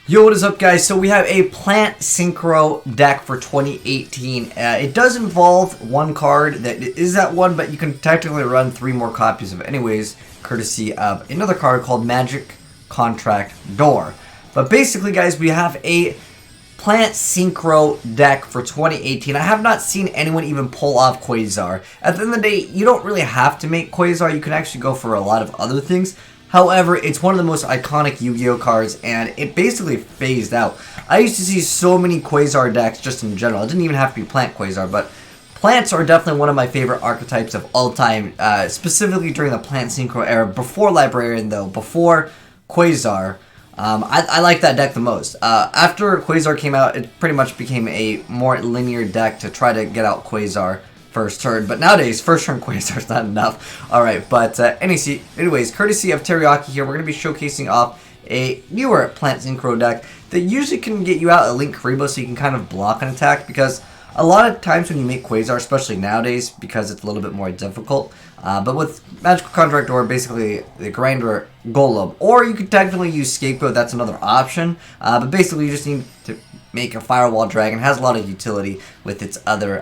Yo, what is up, guys? So we have a Plant Synchro deck for 2018. It does involve one card that is that one, but you can technically run 3 more copies of it anyways, courtesy of another card called Magic Contract Door. But basically, guys, we have a Plant Synchro deck for 2018. I have not seen anyone even pull off QUASAR. At the end of the day, you don't really have to make QUASAR. You can actually go for a lot of other things. However, it's one of the most iconic Yu-Gi-Oh cards, and it basically phased out. I used to see so many QUASAR decks just in general. It didn't even have to be Plant QUASAR, but plants are definitely one of my favorite archetypes of all time, specifically during the Plant Synchro era, before Librarian though, before QUASAR. I like that deck the most. After QUASAR came out, it pretty much became a more linear deck to try to get out QUASAR first turn, but nowadays first turn QUASAR is not enough. Alright, but anyways, courtesy of Teriyaki here, we're going to be showcasing off a newer Plant Synchro deck that usually can get you out a Link Karibo so you can kind of block an attack, because a lot of times when you make QUASAR, especially nowadays, because it's a little bit more difficult, but with Magical Contract or basically the Grinder Golem, or you could technically use Scapegoat, that's another option, but basically you just need to make a Firewall Dragon. It has a lot of utility with its other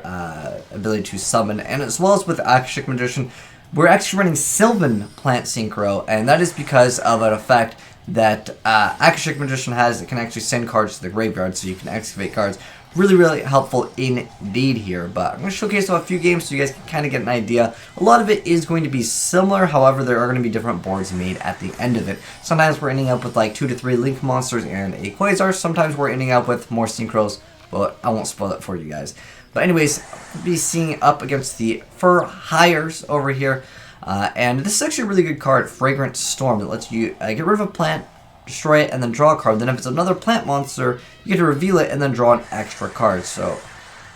ability to summon, and as well as with Akashic Magician. We're actually running SYLVAN Plant Synchro, and that is because of an effect that Akashic Magician has that can actually send cards to the graveyard, so you can excavate cards. Really, really helpful indeed here. But I'm going to showcase a few games so you guys can kind of get an idea. A lot of it is going to be similar, however, there are going to be different boards made at the end of it. Sometimes we're ending up with like 2 to 3 Link monsters and a QUASAR. Sometimes we're ending up with more Synchros, but I won't spoil it for you guys. But anyways, we'll be seeing up against the For Hires over here. And this is actually a really good card, Fragrant Storm, that lets you get rid of a plant, destroy it, and then draw a card. Then if it's another plant monster, you get to reveal it and then draw an extra card. So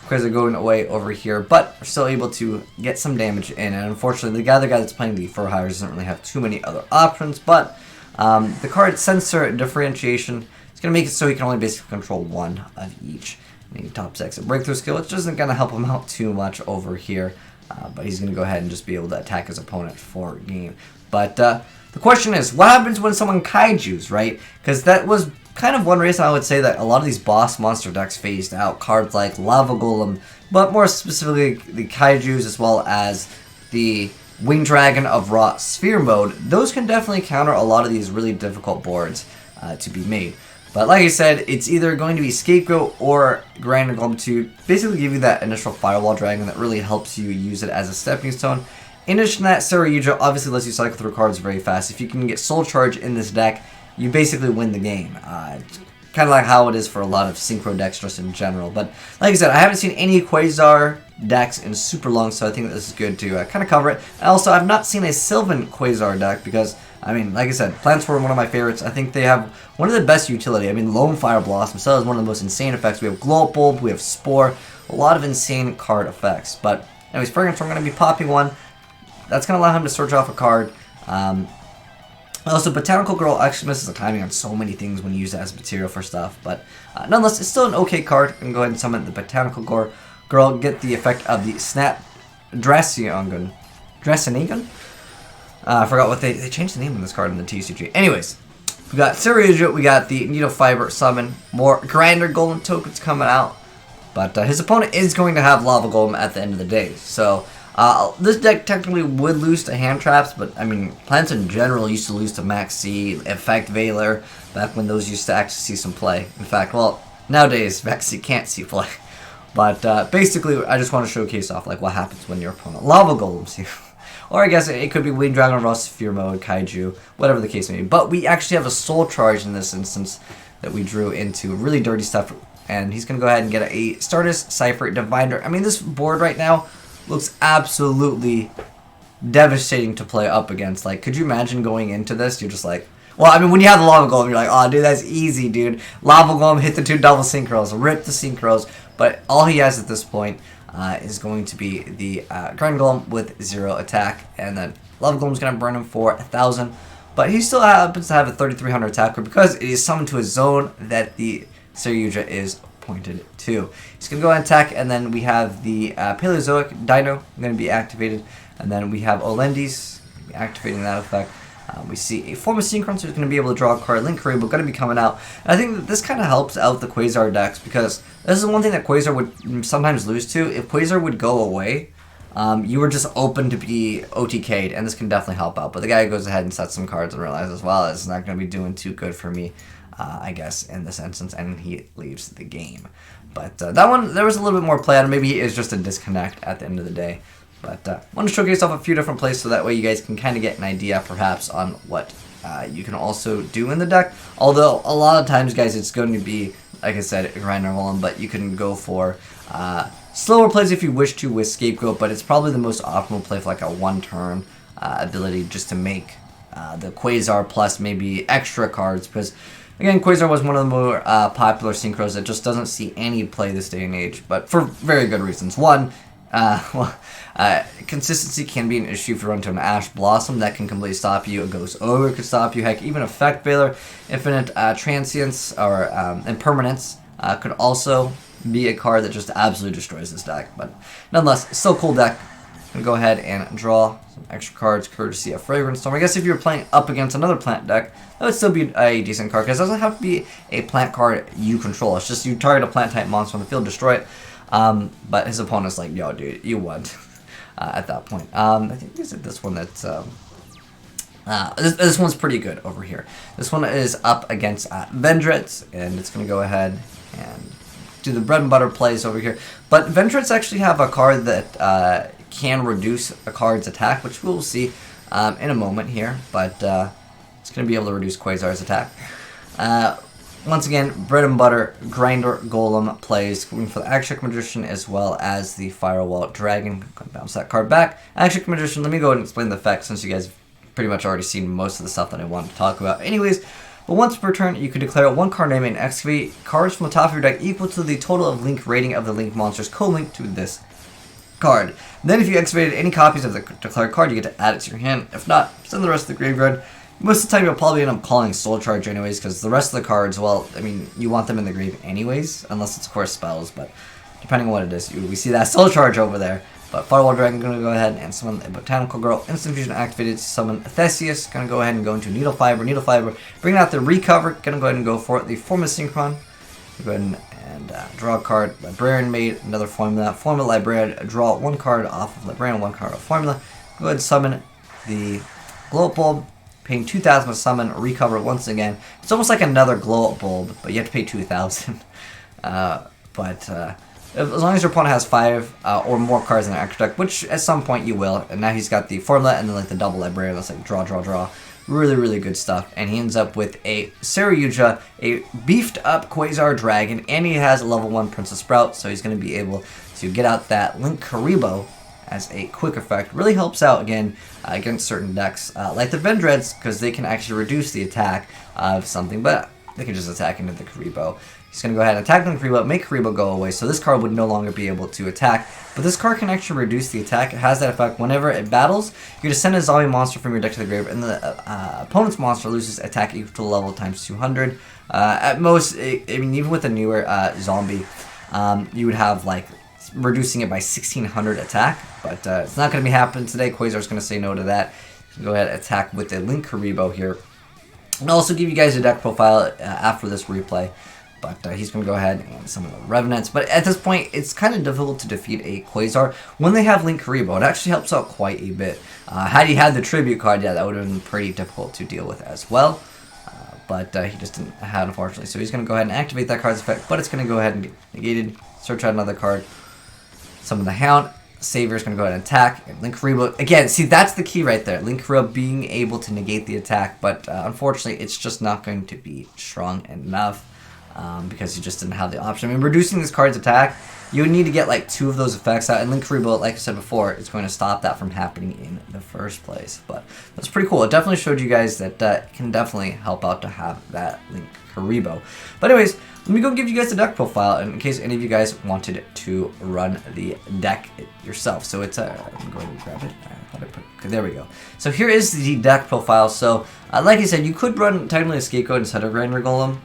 QUASAR going away over here, but we're still able to get some damage in. And unfortunately, the other guy that's playing the For Hires doesn't really have too many other options. But the card Sensor Differentiation is going to make it so he can only basically control one of each. Maybe top 6 and Breakthrough Skill, which isn't going to help him out too much over here. But he's going to go ahead and just be able to attack his opponent for game. But the question is, what happens when someone kaijus, right? Because that was kind of one reason I would say that a lot of these boss monster decks phased out. Cards like Lava Golem, but more specifically the kaijus, as well as the Winged Dragon of Raw Sphere Mode. Those can definitely counter a lot of these really difficult boards to be made. But like I said, it's either going to be Scapegoat or Grinder Golem to basically give you that initial Firewall Dragon that really helps you use it as a stepping stone. In addition to that, YUGIOH obviously lets you cycle through cards very fast. If you can get Soul Charge in this deck, you basically win the game. It's kind of like how it is for a lot of Synchro decks just in general. But like I said, I haven't seen any QUASAR decks in super long, so I think that this is good to kind of cover it. And also, I've not seen a SYLVAN QUASAR deck because, I mean, like I said, plants were one of my favorites. I think they have one of the best utility. I mean, Lone Fire Blossom still has one of the most insane effects. We have Glow Up Bulb, we have Spore, a lot of insane card effects. But anyways, Fragrance, I'm going to be popping one. That's going to allow him to search off a card. Also, Botanical Girl actually misses the timing on so many things when you use it as material for stuff. But nonetheless, it's still an okay card. You can go ahead and summon the Botanical Girl, get the effect of the Snap Drassinagon. I forgot what they changed the name of this card in the TCG. Anyways, we got YUGIOH, we got the Needle Fiber summon, more Grinder Golem tokens coming out. But his opponent is going to have Lava Golem at the end of the day. So this deck technically would lose to hand traps, but I mean, plants in general used to lose to Max C, Effect Veiler, back when those used to actually see some play. In fact, well, nowadays Max C can't see play. But basically, I just want to showcase off like what happens when your opponent Lava Golems you. Or I guess it could be Winged Dragon of Raw Sphere Mode, Kaiju, whatever the case may be. But we actually have a Soul Charge in this instance that we drew into really dirty stuff. And he's going to go ahead and get a Stardust, Cypher, Diviner. I mean, this board right now looks absolutely devastating to play up against. Like, could you imagine going into this? You're just like, well, I mean, when you have the Lava Golem, you're like, oh, dude, that's easy, dude. Lava Golem, hit the 2 double Synchros, rip the Synchros. But all he has at this point is going to be the Grind Golem with 0 attack. And then Lava Golem's going to burn him for 1,000. But he still happens to have a 3,300 attack because it is summoned to a zone that the YUGIOH is pointed to. He's going to go and attack, and then we have the Paleozoic Dino going to be activated, and then we have Olendis activating that effect. We see a form of Synchron, so he's going to be able to draw a card. Link Karibo going to be coming out. And I think that this kind of helps out the QUASAR decks, because this is one thing that QUASAR would sometimes lose to. If QUASAR would go away, you were just open to be OTK'd, and this can definitely help out. But the guy goes ahead and sets some cards and realizes, well, it's not going to be doing too good for me, I guess, in this instance, and he leaves the game. But that one, there was a little bit more play on it. Maybe it's just a disconnect at the end of the day. But I want to showcase off a few different plays so that way you guys can kind of get an idea, perhaps, on what you can also do in the deck. Although, a lot of times, guys, it's going to be, like I said, grind and roll 'em, but you can go for slower plays if you wish to with Scapegoat, but it's probably the most optimal play for like a one-turn ability just to make the QUASAR plus maybe extra cards, because again, QUASAR was one of the more popular synchros that just doesn't see any play this day and age, but for very good reasons. One, consistency can be an issue if you run to an Ash Blossom. That can completely stop you. A Ghost Ogre could stop you. Heck, even Effect Veiler, Infinite Transience, or Impermanence could also be a card that just absolutely destroys this deck. But nonetheless, still a cool deck. I'm going to go ahead and draw some extra cards courtesy of Fragrance Storm. I guess if you were playing up against another plant deck, that would still be a decent card, because it doesn't have to be a plant card you control. It's just you target a plant type monster on the field, destroy it. But his opponent's like, yo, dude, you won at that point. I think this one that's this one's pretty good over here. This one is up against Vendrett's, and it's going to go ahead and do the bread and butter plays over here. But Vendrett's actually have a card that can reduce a card's attack, which we'll see in a moment here. But it's going to be able to reduce QUASAR's attack. Once again, bread and butter, Grinder Golem plays, going for the Action Magician as well as the Firewall Dragon. I'm going to bounce that card back. Action Magician, let me go ahead and explain the effect, since you guys have pretty much already seen most of the stuff that I wanted to talk about. Anyways, but once per turn, you can declare one card name and excavate cards from the top of your deck equal to the total of link rating of the link monsters co-linked to this card. Then if you excavated any copies of the declared card, you get to add it to your hand. If not, send the rest to the graveyard. Most of the time, you'll probably end up calling Soul Charge anyways, because the rest of the cards, well, I mean, you want them in the grave anyways, unless it's, of course, spells, but depending on what it is, we see that Soul Charge over there. But Firewall Dragon going to go ahead and summon a Botanical Girl. Instant Fusion activated to summon Theseus. Going to go ahead and go into Needle Fiber. Needle Fiber, bringing out the Recover. Going to go ahead and go for it. The Form of Synchron. Go ahead and draw a card. Librarian made another Formula. Formula Librarian, draw one card off of Librarian, one card off Formula. Go ahead and summon the Glow Up Bulb. Paying 2,000 to summon, recover once again. It's almost like another Glow Up Bulb, but you have to pay 2,000. As long as your opponent has 5 or more cards in their extra deck, which at some point you will, and now he's got the Formula and then like the double Librarian, that's like draw, draw, draw. Really, really good stuff. And he ends up with a YUGIOH, a beefed up QUASAR Dragon, and he has a level 1 Princess Sprout, so he's going to be able to get out that Link Karibo as a quick effect. Really helps out, again, against certain decks, like the Vendrett's, because they can actually reduce the attack of something, but they can just attack into the Karibo. He's going to go ahead and attack the Karibo, make Karibo go away, so this card would no longer be able to attack, but this card can actually reduce the attack. It has that effect whenever it battles. You're going to send a zombie monster from your deck to the grave, and the opponent's monster loses attack equal to the level times 200. At most, I mean, even with the newer zombie, you would have, like, reducing it by 1,600 attack, but it's not going to be happening today. QUASAR's going to say no to that. Go ahead and attack with the Link Karibo here. And I'll also give you guys a deck profile after this replay, but he's going to go ahead and summon the Revenants. But at this point, it's kind of difficult to defeat a QUASAR when they have Link Karibo. It actually helps out quite a bit. Had he had the Tribute card, yeah, that would have been pretty difficult to deal with as well. But he just didn't have, unfortunately. So he's going to go ahead and activate that card's effect, but it's going to go ahead and get negated. Search out another card. Summon the Hound. Savior's going to go ahead and attack. And Link Karibo, again, see, that's the key right there. Link Karibo being able to negate the attack, but unfortunately, it's just not going to be strong enough because you just didn't have the option. I mean, reducing this card's attack, you would need to get like 2 of those effects out, and Link Karibo, like I said before, is going to stop that from happening in the first place. But that's pretty cool. It definitely showed you guys that it can definitely help out to have that Link Karibo. But anyways, let me go give you guys the deck profile in case any of you guys wanted to run the deck yourself. So it's let me go ahead and grab it. Okay, there we go. So here is the deck profile. So like I said, you could run technically a Scapegoat instead of Grinder Golem,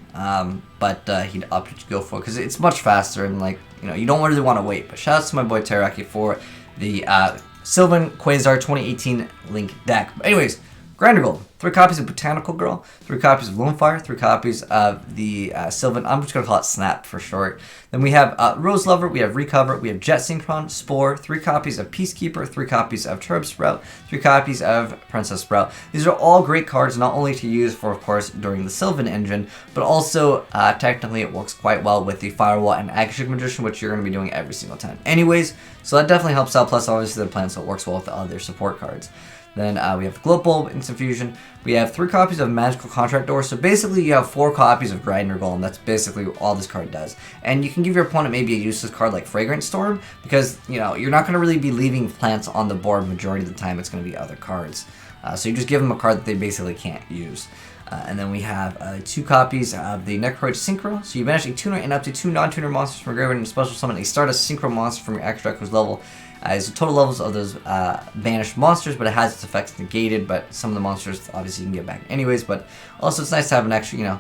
but he'd opt to go for it because it's much faster and, like, you know, you don't really want to wait. But shout out to my boy Terraki for the SYLVAN QUASAR 2018 Link deck. But anyways, Grinder Gold, 3 copies of Botanical Girl, 3 copies of Lonefire, 3 copies of the SYLVAN. I'm just going to call it Snap for short. Then we have Rose Lover, we have Recover, we have Jet Synchron, Spore, 3 copies of Peacekeeper, 3 copies of Turb Sprout, 3 copies of Princess Sprout. These are all great cards, not only to use for, of course, during the SYLVAN engine, but also technically it works quite well with the Firewall and Akashic Magician, which you're going to be doing every single time anyways. So that definitely helps out, plus obviously the plan, so it works well with the other support cards. Then we have Glow Bulb, Instant Fusion. We have 3 copies of Magical Contract Door. So basically you have 4 copies of Grinder Golem. That's basically all this card does. And you can give your opponent maybe a useless card like Fragrant Storm, because you know you're not going to really be leaving plants on the board majority of the time. It's going to be other cards. So you just give them a card that they basically can't use. And then we have 2 copies of the Necroid Synchro. So you banish a tuner and up to 2 non-tuner monsters from your graveyard and special summon a Stardust Synchro monster from your extra deck whose level is the total levels of those banished monsters, but it has its effects negated. But some of the monsters obviously you can get back anyways. But also it's nice to have an extra, you know,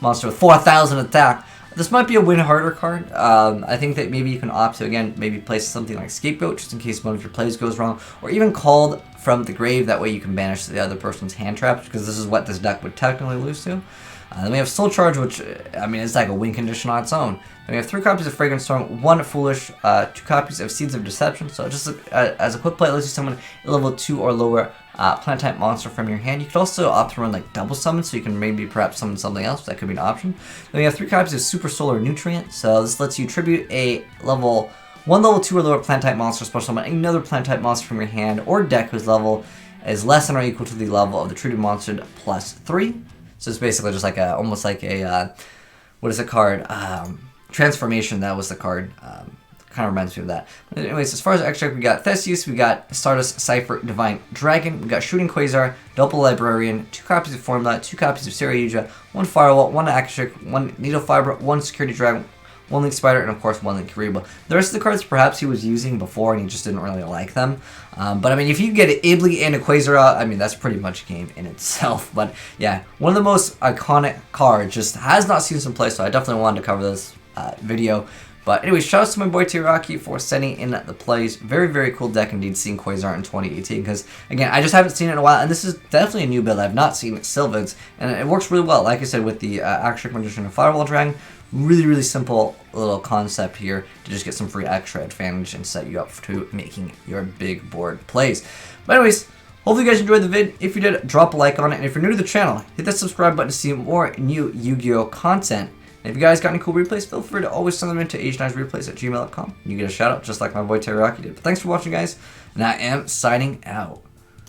monster with 4,000 attack. This might be a win harder card. I think that maybe you can opt to, again, maybe place something like Scapegoat just in case one of your plays goes wrong, or even Called from the Grave. That way you can banish the other person's hand traps, because this is what this deck would technically lose to. Then we have Soul Charge, which, I mean, it's like a win condition on its own. Then we have 3 copies of Fragrant Storm, 1 Foolish, 2 copies of Seeds of Deception. So just as a quick play, it lets you summon a level 2 or lower plant type monster from your hand. You could also opt to run like double summon, so you can maybe perhaps summon something else. That could be an option. Then we have 3 copies of Super Solar Nutrient. So this lets you tribute a level 2 or lower plant type monster, special summon another plant type monster from your hand or deck whose level is less than or equal to the level of the treated monster plus 3. So it's basically just like a, almost like a, what is the card? Transformation, that was the card. Kind of reminds me of that. But anyways, as far as extra, we got Theseus, we got Stardust Cypher Divine Dragon, we got Shooting Quasar, Double Librarian, 2 copies of Formula, 2 copies of YUGIOH, 1 Firewall, 1 Akashic, 1 Needle Fiber, 1 Security Dragon, 1 Link Spider, and of course 1 Link Kariba. The rest of the cards perhaps he was using before and he just didn't really like them. But I mean, if you get an Ibli and a Quasar out, I mean, that's pretty much a game in itself. But yeah, one of the most iconic cards, just has not seen some play, so I definitely wanted to cover this video. But anyways, shout out to my boy Tiraki for sending in the plays. Very, very cool deck indeed, seeing Quasar in 2018. Because, again, I just haven't seen it in a while. And this is definitely a new build. I've not seen SYLVAN's. And it works really well. Like I said, with the Akashic Magician and Firewall Dragon. Really, really simple little concept here to just get some free extra advantage and set you up to making your big board plays. But anyways, hopefully you guys enjoyed the vid. If you did, drop a like on it. And if you're new to the channel, hit that subscribe button to see more new Yu-Gi-Oh content. And if you guys got any cool replays, feel free to always send them in to AzneyesReplays@gmail.com. You get a shout out just like my boy Teriyaki did. But thanks for watching, guys, and I am signing out.